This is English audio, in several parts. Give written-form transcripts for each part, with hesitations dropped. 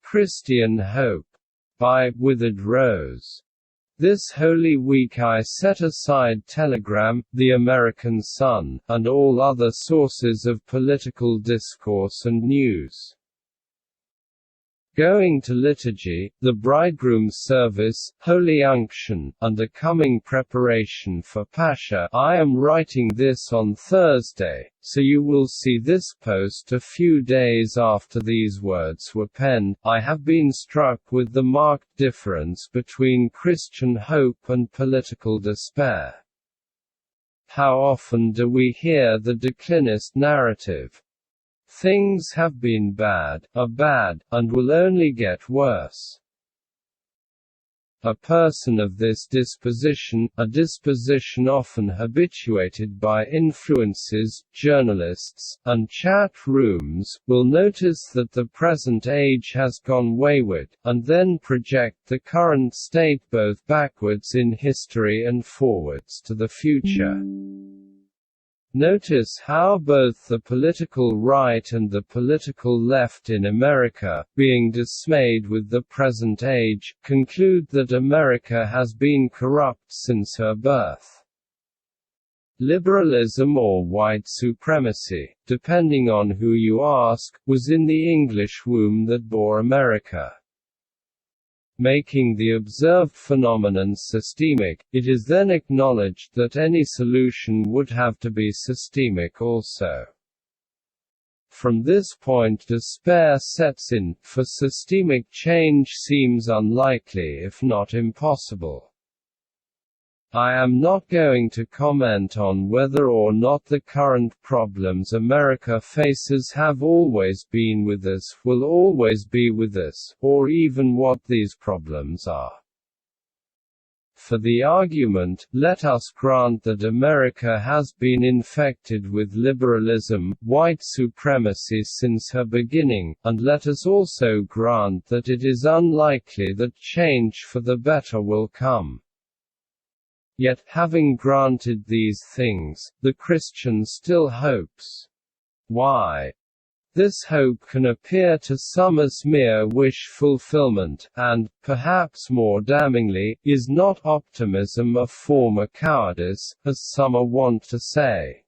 Christian Hope by Withered Rose. This Holy Week I set aside Telegram, the American Sun, and all other sources of political discourse and news. Going to liturgy, the bridegroom's service, holy unction, and a coming preparation for Pascha. I am writing this on Thursday, so you will see this post a few days after these words were penned. I have been struck with the marked difference between Christian hope and political despair. How often do we hear the declinist narrative? Things have been bad, are bad, and will only get worse. A person of this disposition, a disposition often habituated by influences, journalists, and chat rooms, will notice that the present age has gone wayward, and then project the current state both backwards in history and forwards to the future. Notice how both the political right and the political left in America, being dismayed with the present age, conclude that America has been corrupt since her birth. Liberalism or white supremacy, depending on who you ask, was in the English womb that bore America. Making the observed phenomenon systemic, it is then acknowledged that any solution would have to be systemic also. From this point despair sets in, for systemic change seems unlikely if not impossible. I am not going to comment on whether or not the current problems America faces have always been with us, will always be with us, or even what these problems are. For the argument, let us grant that America has been infected with liberalism, white supremacy since her beginning, and let us also grant that it is unlikely that change for the better will come. Yet, having granted these things, the Christian still hopes. Why? This hope can appear to some as mere wish fulfillment, and, perhaps more damningly, is not optimism a form of cowardice, as some are wont to say.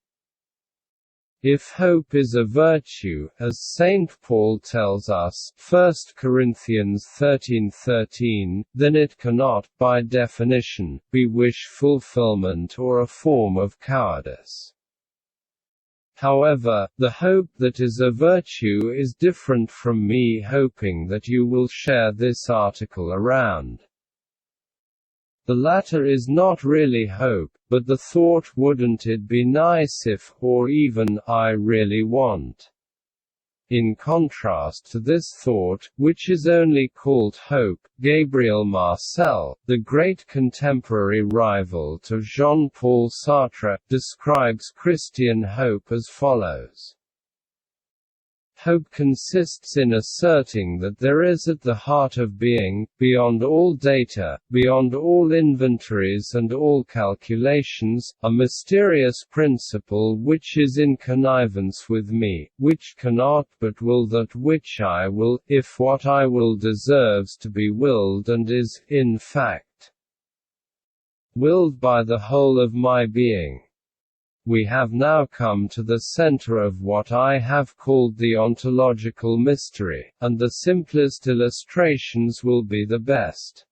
If hope is a virtue, as St. Paul tells us, 1 Corinthians 13:13, then it cannot, by definition, be wish fulfillment or a form of cowardice. However, the hope that is a virtue is different from me hoping that you will share this article around. The latter is not really hope, but the thought wouldn't it be nice if, or even, I really want. In contrast to this thought, which is only called hope, Gabriel Marcel, the great contemporary rival to Jean-Paul Sartre, describes Christian hope as follows. Hope consists in asserting that there is at the heart of being, beyond all data, beyond all inventories and all calculations, a mysterious principle which is in connivance with me, which cannot but will that which I will, if what I will deserves to be willed and is, in fact, willed by the whole of my being. We have now come to the center of what I have called the ontological mystery, and the simplest illustrations will be the best.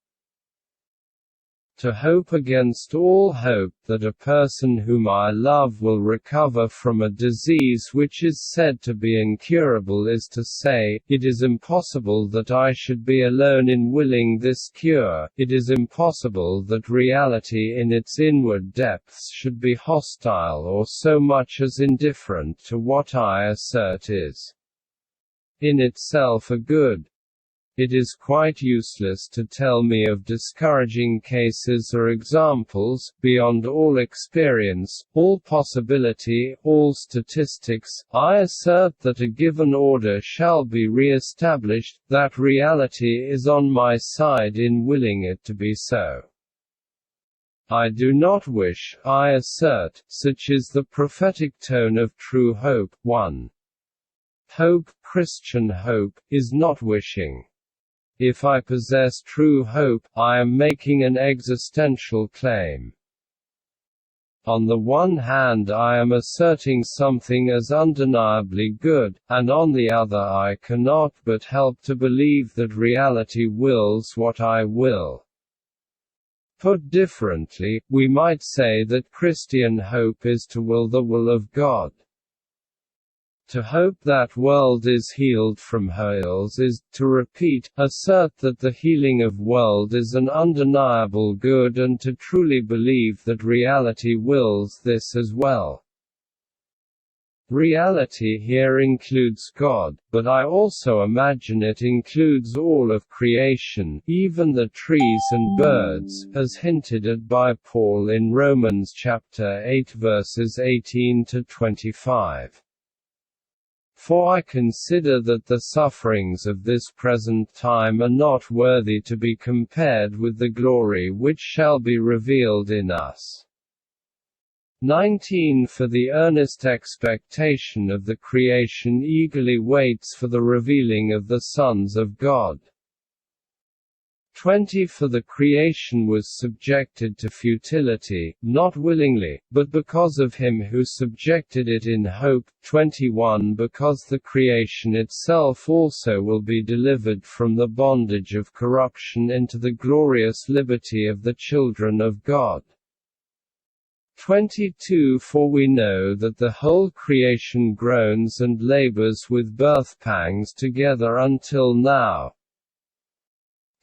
To hope against all hope that a person whom I love will recover from a disease which is said to be incurable is to say, it is impossible that I should be alone in willing this cure, it is impossible that reality in its inward depths should be hostile or so much as indifferent to what I assert is in itself a good. It is quite useless to tell me of discouraging cases or examples, beyond all experience, all possibility, all statistics. I assert that a given order shall be re-established, that reality is on my side in willing it to be so. I do not wish, I assert, such is the prophetic tone of true hope. 1. Hope, Christian hope, is not wishing. If I possess true hope, I am making an existential claim. On the one hand I am asserting something as undeniably good, and on the other I cannot but help to believe that reality wills what I will. Put differently, we might say that Christian hope is to will the will of God. To hope that world is healed from her ills is, to repeat, assert that the healing of world is an undeniable good and to truly believe that reality wills this as well. Reality here includes God, but I also imagine it includes all of creation, even the trees and birds, as hinted at by Paul in Romans chapter 8 verses 18 to 25. For I consider that the sufferings of this present time are not worthy to be compared with the glory which shall be revealed in us. 19 For the earnest expectation of the creation eagerly waits for the revealing of the sons of God. 20 For the creation was subjected to futility, not willingly, but because of him who subjected it in hope. 21 Because the creation itself also will be delivered from the bondage of corruption into the glorious liberty of the children of God. 22 For we know that the whole creation groans and labors with birth pangs together until now.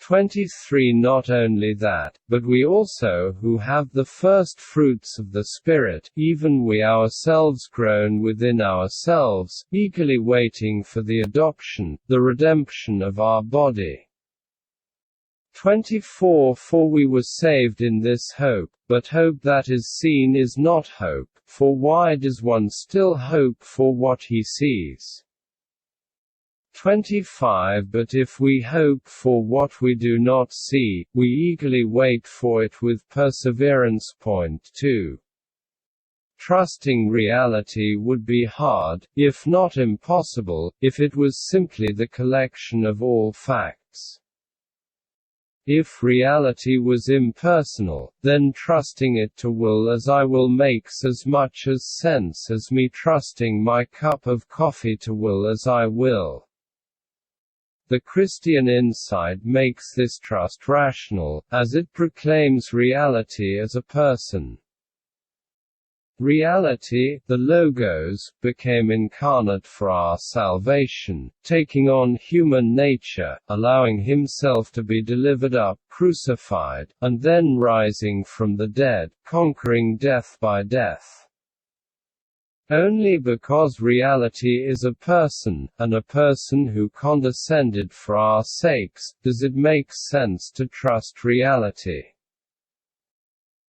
23 Not only that, but we also who have the first fruits of the Spirit, even we ourselves groan within ourselves, eagerly waiting for the adoption, the redemption of our body. 24 For we were saved in this hope, but hope that is seen is not hope, for why does one still hope for what he sees? 25 But if we hope for what we do not see, we eagerly wait for it with perseverance. 2. Trusting reality would be hard, if not impossible, if it was simply the collection of all facts. If reality was impersonal, then trusting it to will as I will makes as much as sense as me trusting my cup of coffee to will as I will. The Christian insight makes this trust rational, as it proclaims reality as a person. Reality, the Logos, became incarnate for our salvation, taking on human nature, allowing himself to be delivered up, crucified, and then rising from the dead, conquering death by death. Only because reality is a person, and a person who condescended for our sakes, does it make sense to trust reality.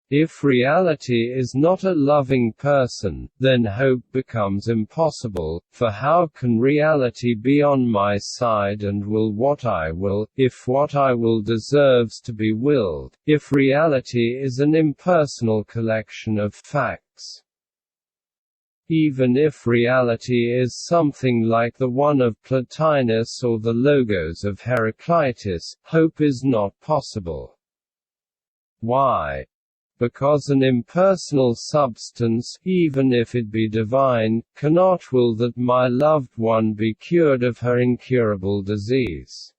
If reality is not a loving person, then hope becomes impossible, for how can reality be on my side and will what I will, if what I will deserves to be willed, if reality is an impersonal collection of facts? Even if reality is something like the one of Plotinus or the Logos of Heraclitus, hope is not possible. Why? Because an impersonal substance, even if it be divine, cannot will that my loved one be cured of her incurable disease.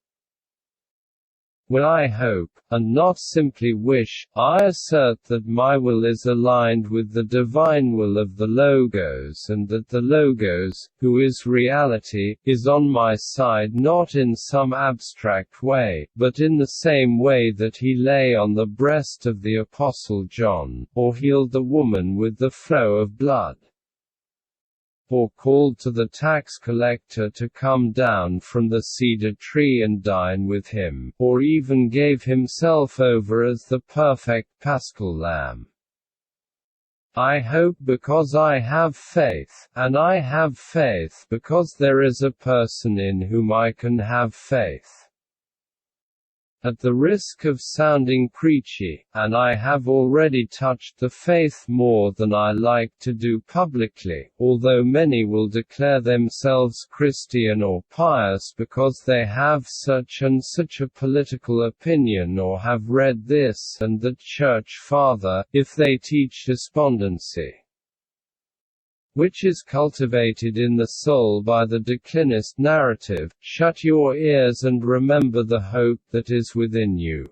When I hope, and not simply wish, I assert that my will is aligned with the divine will of the Logos and that the Logos, who is reality, is on my side not in some abstract way, but in the same way that he lay on the breast of the Apostle John, or healed the woman with the flow of blood, or called to the tax collector to come down from the cedar tree and dine with him, or even gave himself over as the perfect paschal lamb. I hope because I have faith, and I have faith because there is a person in whom I can have faith. At the risk of sounding preachy, and I have already touched the faith more than I like to do publicly, although many will declare themselves Christian or pious because they have such and such a political opinion or have read this and that church father, if they teach despondency, which is cultivated in the soul by the declinist narrative, shut your ears and remember the hope that is within you.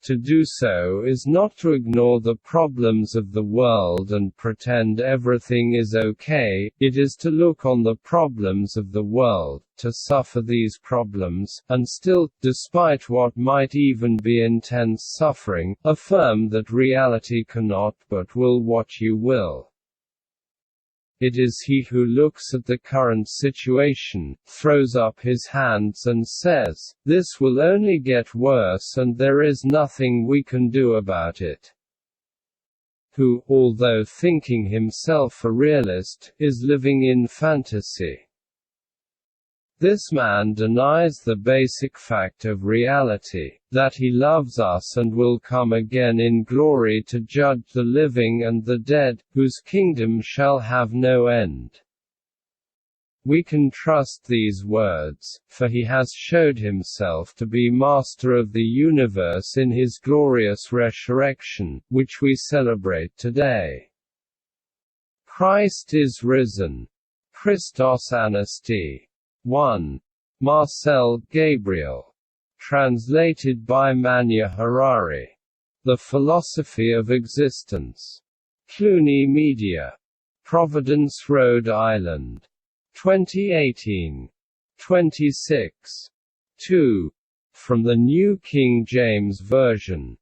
To do so is not to ignore the problems of the world and pretend everything is okay, it is to look on the problems of the world, to suffer these problems, and still, despite what might even be intense suffering, affirm that reality cannot but will what you will. It is he who looks at the current situation, throws up his hands and says, "This will only get worse and there is nothing we can do about it," who, although thinking himself a realist, is living in fantasy. This man denies the basic fact of reality, that he loves us and will come again in glory to judge the living and the dead, whose kingdom shall have no end. We can trust these words, for he has showed himself to be master of the universe in his glorious resurrection, which we celebrate today. Christ is risen. Christos Anesti. 1. Marcel Gabriel. Translated by Manya Harari. The Philosophy of Existence. Cluny Media. Providence, Rhode Island. 2018. 26. 2. From the New King James Version.